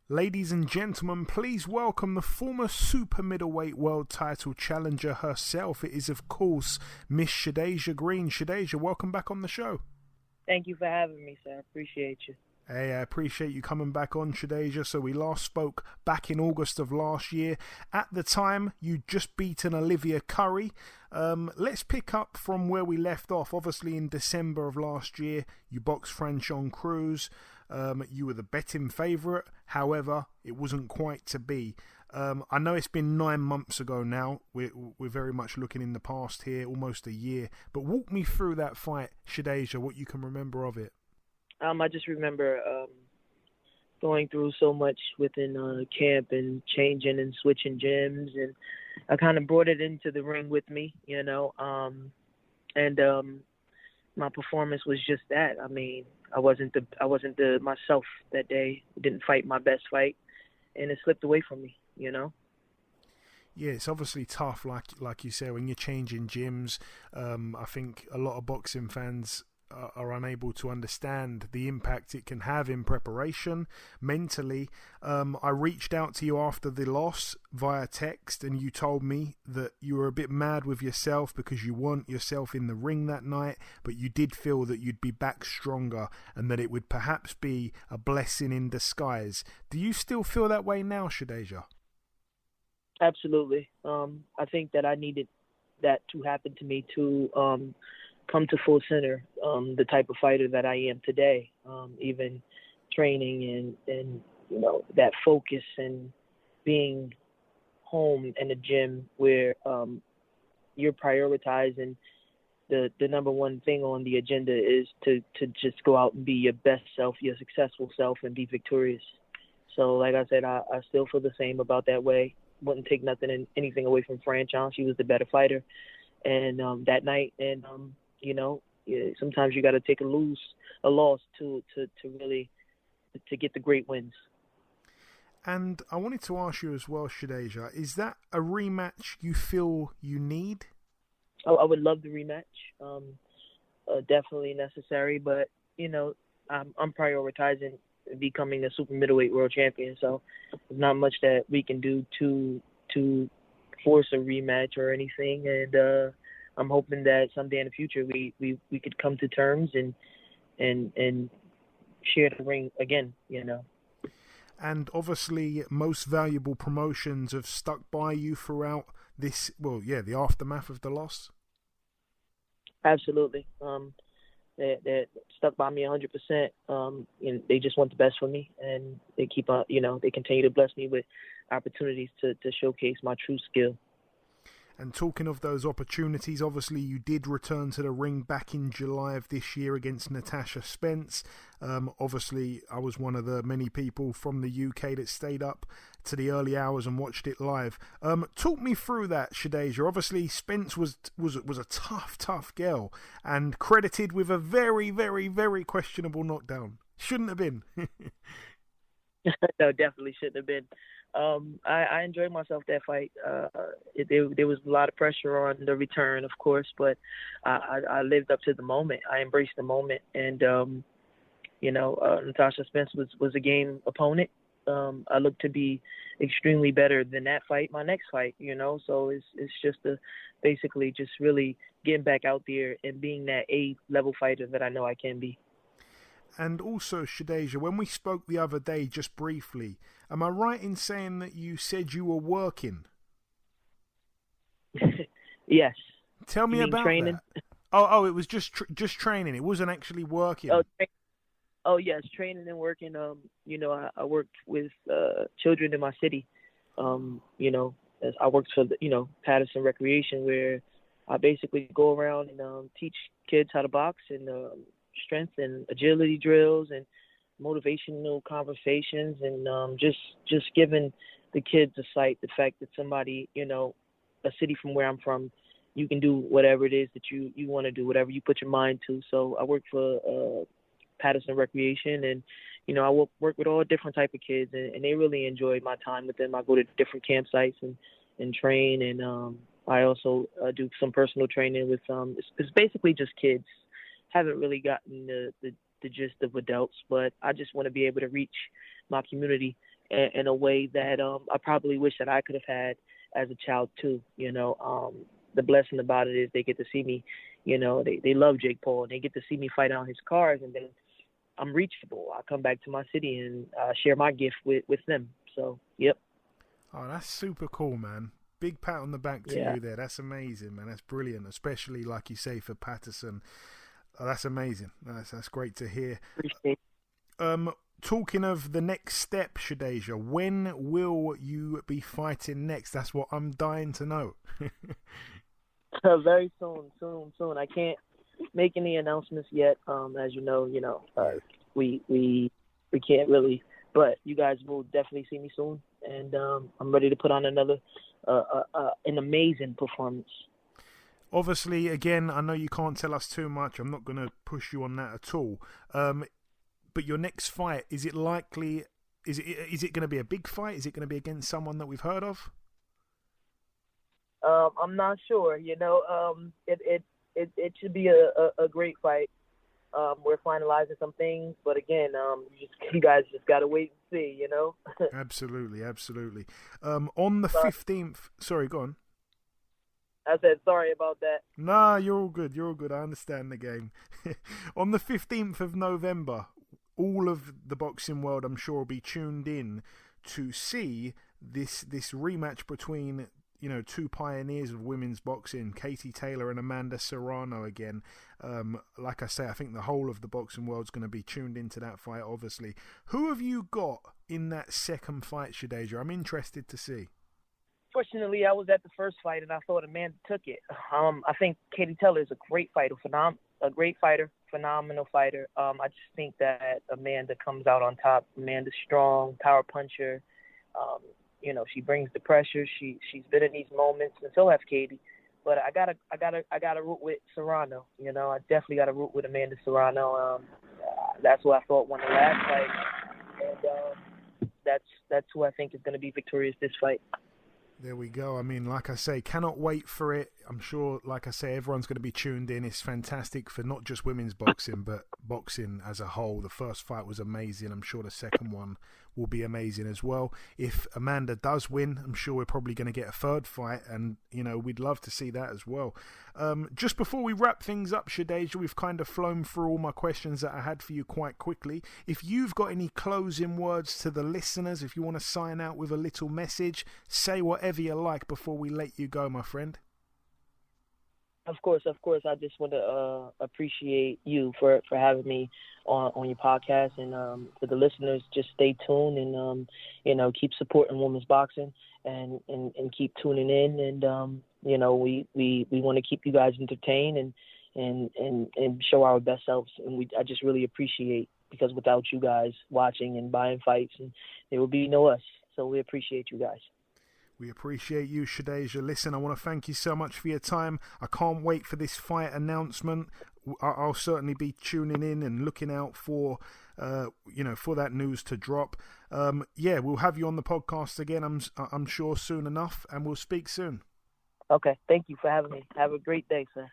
Ladies and gentlemen, please welcome the former super middleweight world title challenger herself. It is, of course, Miss Shadasia Green. Shadasia, welcome back on the show. Thank you for having me, sir. I appreciate you. Hey, I appreciate you coming back on, Shadasia. So we last spoke back in August of last year. At the time, you'd just beaten Olivia Curry. Let's pick up from where we left off. Obviously, in December of last year, you boxed Franchon Crews. You were the betting favourite. However, it wasn't quite to be. I know it's been 9 months ago now. We're very much looking in the past here, almost a year. But walk me through that fight, Shadasia, what you can remember of it. I just remember going through so much within camp and changing and switching gyms, and I kind of brought it into the ring with me, my performance was just that. I mean, I wasn't the myself that day. Didn't fight my best fight, and it slipped away from me, Yeah, it's obviously tough, like you say, when you're changing gyms. I think a lot of boxing fans are unable to understand the impact it can have in preparation, mentally. I reached out to you after the loss via text, and you told me that you were a bit mad with yourself because you weren't yourself in the ring that night, but you did feel that you'd be back stronger and that it would perhaps be a blessing in disguise. Do you still feel that way now, Shadasia? Absolutely. I think that I needed that to happen to me to come to full center, the type of fighter that I am today, even training and that focus and being home in a gym where you're prioritizing the number one thing on the agenda is to just go out and be your best self, your successful self, and be victorious. So like I said, I still feel the same about that way. Wouldn't take anything away from Franchon. She was the better fighter. And that night, and sometimes you got to take a loss to really get the great wins. And I wanted to ask you as well, Shadasia, is that a rematch you feel you need? Oh, I would love the rematch. Definitely necessary, but I'm prioritizing becoming a super middleweight world champion. So there's not much that we can do to force a rematch or anything, and I'm hoping that someday in the future we could come to terms and share the ring again, And obviously, most valuable promotions have stuck by you throughout this. Well, yeah, the aftermath of the loss. Absolutely, they're stuck by me 100%. They just want the best for me, and they keep on, they continue to bless me with opportunities to showcase my true skill. And talking of those opportunities, obviously you did return to the ring back in July of this year against Natasha Spence. Obviously, I was one of the many people from the UK that stayed up to the early hours and watched it live. Talk me through that, Shadasia. Obviously, Spence was a tough girl and credited with a very, very, very questionable knockdown. Shouldn't have been. No, definitely shouldn't have been. I enjoyed myself that fight. There was a lot of pressure on the return, of course, but I lived up to the moment. I embraced the moment, and Natasha Spence was a game opponent. I look to be extremely better than that fight, my next fight. So it's just basically just really getting back out there and being that A-level fighter that I know I can be. And also, Shadasia, when we spoke the other day, just briefly, am I right in saying that you said you were working? Yes. Tell me about training? That. Oh, it was just training. It wasn't actually working. Oh, yes, training and working. I worked with children in my city. As I worked for the, Patterson Recreation, where I basically go around and teach kids how to box and strength and agility drills and motivational conversations, and just giving the kids a sight, the fact that somebody, a city from where I'm from, you can do whatever it is that you want to do, whatever you put your mind to. So I work for Patterson Recreation, and I work with all different type of kids, and they really enjoy my time with them. I go to different campsites and train, and I also do some personal training with it's basically just kids. Haven't really gotten the gist of adults, but I just want to be able to reach my community in a way that I probably wish that I could have had as a child too. The blessing about it is they get to see me. They love Jake Paul, and they get to see me fight on his cars, and then I'm reachable. I come back to my city and share my gift with them. So, yep. Oh, that's super cool, man. Big pat on the back to you there. That's amazing, man. That's brilliant, especially, like you say, for Patterson. Oh, that's amazing. That's great to hear. Appreciate it. Talking of the next step, Shadasia, when will you be fighting next? That's what I'm dying to know. Very soon. I can't make any announcements yet. As you know, we can't really, but you guys will definitely see me soon, and I'm ready to put on another an amazing performance. Obviously, again, I know you can't tell us too much. I'm not going to push you on that at all. But your next fight, is it likely? Is it going to be a big fight? Is it going to be against someone that we've heard of? I'm not sure. It should be a great fight. We're finalizing some things, but again, you guys just gotta wait and see. Absolutely. On the 15th. Sorry, go on. I said sorry about that. Nah, you're all good. I understand the game. On the 15th of November, all of the boxing world, I'm sure, will be tuned in to see this rematch between two pioneers of women's boxing, Katie Taylor and Amanda Serrano again. Like I say, I think the whole of the boxing world's going to be tuned into that fight, obviously. Who have you got in that second fight, Shadasia? I'm interested to see. Fortunately, I was at the first fight, and I thought Amanda took it. I think Katie Taylor is a great fighter, phenomenal fighter. I just think that Amanda comes out on top. Amanda's strong, power puncher. She brings the pressure. She's been in these moments, and so has Katie. But I gotta root with Serrano. I definitely gotta root with Amanda Serrano. That's who I thought won the last fight, and that's who I think is going to be victorious this fight. There we go. I mean, like I say, cannot wait for it. I'm sure, like I say, everyone's going to be tuned in. It's fantastic for not just women's boxing, but boxing as a whole. The first fight was amazing. I'm sure the second one will be amazing as well. If Amanda does win, I'm sure we're probably going to get a third fight, and, we'd love to see that as well. Just before we wrap things up, Shadasia, we've kind of flown through all my questions that I had for you quite quickly. If you've got any closing words to the listeners, if you want to sign out with a little message, say whatever you like before we let you go, my friend. Of course. I just want to appreciate you for having me on your podcast, and for the listeners, just stay tuned and keep supporting women's boxing and keep tuning in, and we want to keep you guys entertained and show our best selves, and I just really appreciate, because without you guys watching and buying fights, and there will be no us. So we appreciate you guys. We appreciate you, Shadasia. Listen, I want to thank you so much for your time. I can't wait for this fight announcement. I'll certainly be tuning in and looking out for, for that news to drop. We'll have you on the podcast again, I'm sure, soon enough, and we'll speak soon. Okay, thank you for having me. Have a great day, sir.